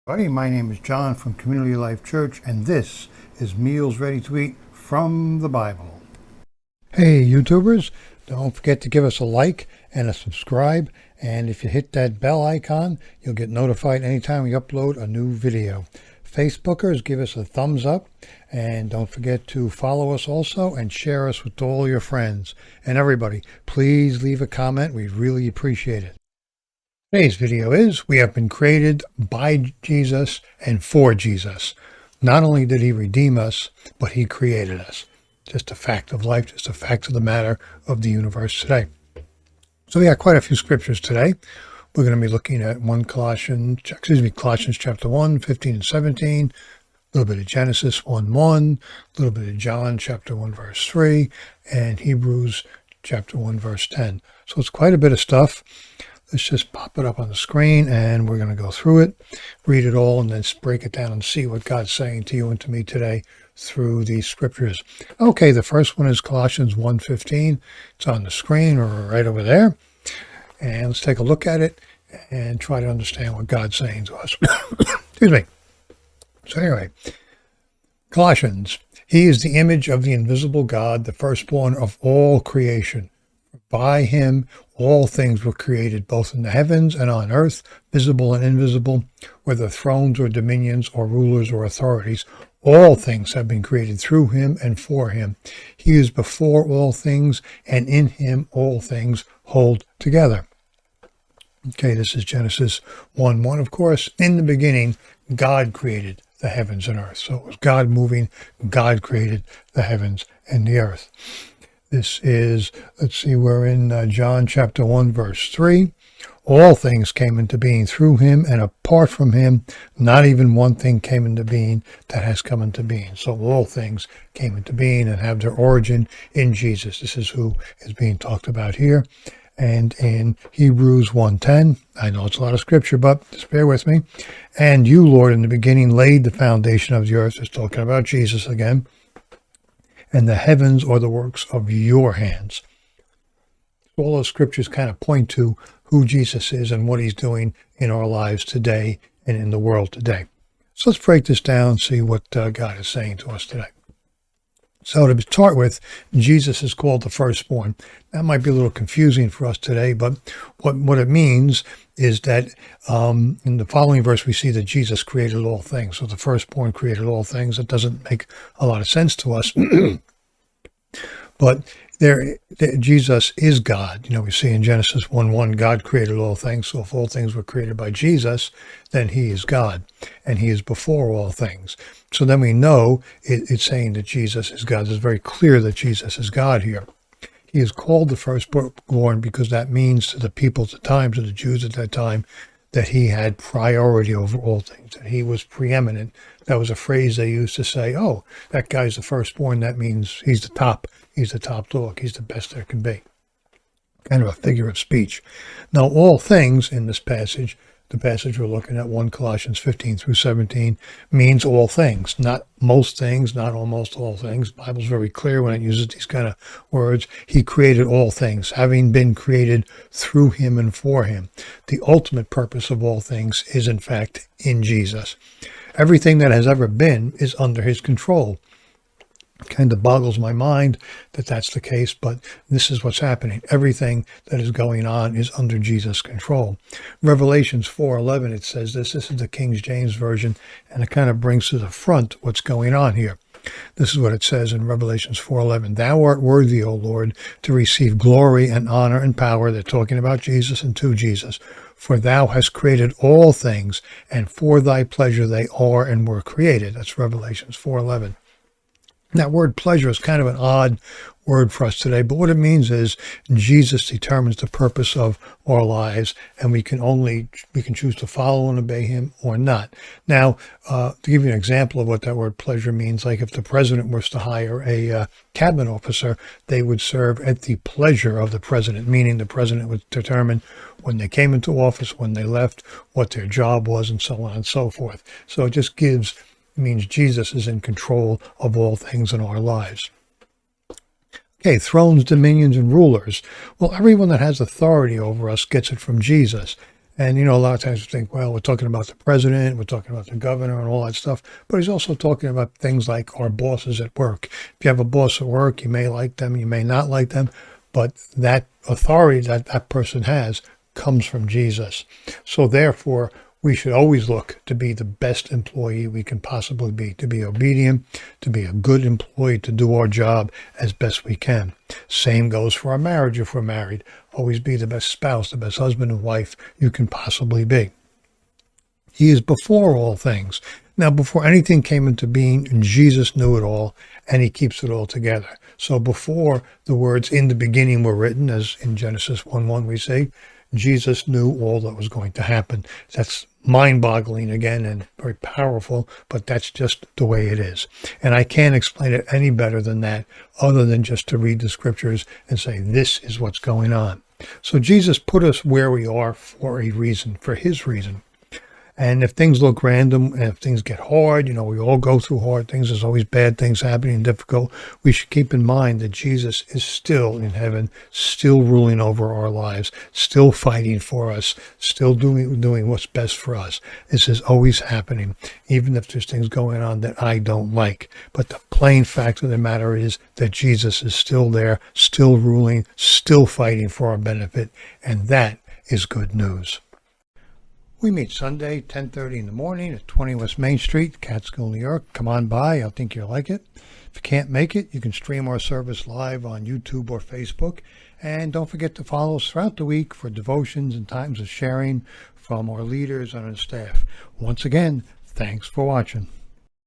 Hi, my name is John from Community Life Church, and this is Meals Ready to Eat from the Bible. Hey, YouTubers, don't forget to give us a like and a subscribe, and if you hit that bell icon, you'll get notified anytime we upload a new video. Facebookers, give us a thumbs up, and don't forget to follow us also and share us with all your friends. And everybody, please leave a comment. We'd really appreciate it. Today's video is, we have been created by Jesus and for Jesus. Not only did he redeem us, but he created us. Just a fact of life, just a fact of the matter of the universe today. So we got quite a few scriptures today. We're going to be looking at Colossians chapter 1, 15 and 17, a little bit of Genesis 1:1, a little bit of John chapter 1, verse 3, and Hebrews chapter 1, verse 10. So it's quite a bit of stuff. Let's just pop it up on the screen and we're going to go through it, read it all, and then break it down and see what God's saying to you and to me today through these scriptures. Okay, the first one is Colossians 1:15. It's on the screen or right over there. And let's take a look at it and try to understand what God's saying to us. Excuse me. So anyway, Colossians, he is the image of the invisible God, the firstborn of all creation. By him, all things were created, both in the heavens and on earth, visible and invisible, whether thrones or dominions or rulers or authorities. All things have been created through him and for him. He is before all things, and in him all things hold together. Okay, this is Genesis 1:1, of course. In the beginning, God created the heavens and earth. So it was God moving. God created the heavens and the earth. This is, let's see, we're in John chapter 1, verse 3. All things came into being through him, and apart from him, not even one thing came into being that has come into being. So all things came into being and have their origin in Jesus. This is who is being talked about here. And in Hebrews 1:10, I know it's a lot of scripture, but just bear with me. And you, Lord, in the beginning laid the foundation of the earth. It's talking about Jesus again. And the heavens are the works of your hands. All those scriptures kind of point to who Jesus is and what he's doing in our lives today and in the world today. So let's break this down and see what God is saying to us today. So to start with, Jesus is called the firstborn. That might be a little confusing for us today, but what it means is that in the following verse, we see that Jesus created all things. So the firstborn created all things. It doesn't make a lot of sense to us. But Jesus is God. You know, we see in Genesis 1:1, God created all things. So if all things were created by Jesus, then he is God, and he is before all things. So then we know it's saying that Jesus is God. It's very clear that Jesus is God here. He is called the firstborn because that means to the people at the time, to the Jews at that time, that he had priority over all things, that he was preeminent. That was a phrase they used to say, oh, that guy's the firstborn. That means he's the top. He's the top dog. He's the best there can be. Kind of a figure of speech. Now, all things in this passage, the passage we're looking at, 1 Colossians 15 through 17, means all things. Not most things, not almost all things. The Bible's very clear when it uses these kind of words. He created all things, having been created through him and for him. The ultimate purpose of all things is, in fact, in Jesus. Everything that has ever been is under his control. Kind of boggles my mind that that's the case, but this is what's happening. Everything that is going on is under Jesus' control. Revelations 4:11, it says this is the King James Version, and it kind of brings to the front what's going on here. This is what it says in Revelations 4:11. Thou art worthy, O Lord, to receive glory and honor and power. They're talking about Jesus and to Jesus. For thou hast created all things, and for thy pleasure they are and were created. That's Revelations 4:11. That word pleasure is kind of an odd word for us today, but what it means is Jesus determines the purpose of our lives, and we can choose to follow and obey him or not. Now, to give you an example of what that word pleasure means, like if the president was to hire a cabinet officer, they would serve at the pleasure of the president, meaning the president would determine when they came into office, when they left, what their job was, and so on and so forth. So it just means Jesus is in control of all things in our lives. Okay, thrones, dominions, and rulers. Well, everyone that has authority over us gets it from Jesus. And, a lot of times we think, well, we're talking about the president, we're talking about the governor and all that stuff, but he's also talking about things like our bosses at work. If you have a boss at work, you may like them, you may not like them, but that authority that that person has comes from Jesus. So therefore, we should always look to be the best employee we can possibly be, to be obedient, to be a good employee, to do our job as best we can. Same goes for our marriage if we're married. Always be the best spouse, the best husband and wife you can possibly be. He is before all things. Now, before anything came into being, Jesus knew it all, and he keeps it all together. So before the words "in the beginning" were written, as in Genesis 1:1 we say, Jesus knew all that was going to happen. That's mind-boggling again and very powerful, but that's just the way it is. And I can't explain it any better than that, other than just to read the scriptures and say, this is what's going on. So Jesus put us where we are for a reason, for his reason. And if things look random and if things get hard, we all go through hard things. There's always bad things happening, difficult. We should keep in mind that Jesus is still in heaven, still ruling over our lives, still fighting for us, still doing what's best for us. This is always happening, even if there's things going on that I don't like. But the plain fact of the matter is that Jesus is still there, still ruling, still fighting for our benefit. And that is good news. We meet Sunday, 10:30 in the morning at 20 West Main Street, Catskill, New York. Come on by. I think you'll like it. If you can't make it, you can stream our service live on YouTube or Facebook. And don't forget to follow us throughout the week for devotions and times of sharing from our leaders and our staff. Once again, thanks for watching.